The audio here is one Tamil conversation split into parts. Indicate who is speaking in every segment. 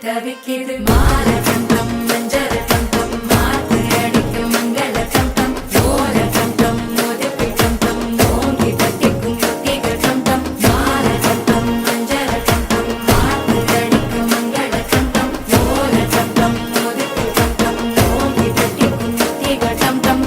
Speaker 1: தவிக்கிது மால கண்டம் மஞ்சள் கண்டம் மாத்து அடிக்கும் மங்கள கண்டம் ஓல கண்டம் மோதிப்பி கண்டம் ஓங்கி தட்டிக்கும் முத்திக கண்டம் மால கண்டம் மஞ்சள் கண்டம் மாத்து அடிக்கும் மங்கள கண்டம் ஓல கண்டம் மோதிப்பி கண்டம் ஓங்கி தட்டிக்கும் முத்திக கண்டம்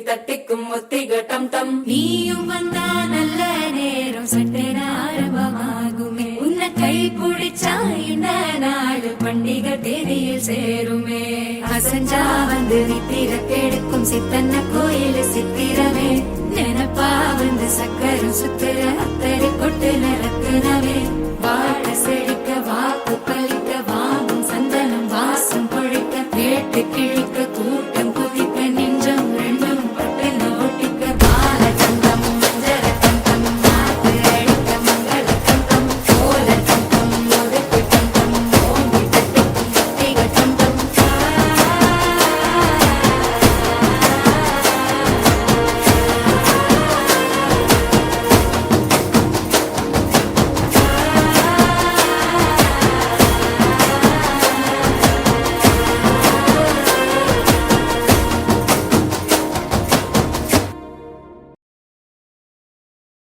Speaker 1: தட்டிக்கும் முத்திக டம் டம் நீயும் வந்தா நல்ல நேரம் சட்டென ஆரம்பமாகுமே உன்னை கை பிடிச்சா இந்த நாடு பண்டிகை தேதியில் சேருமே அசஞ்சா வந்து நித்திர கெடுக்கும் சித்தன்ன கோயில் சித்திரமே நினப்பா வந்து சக்கரம் சுத்துற அத்தரை கொட்டு நடக்குனவே வாழ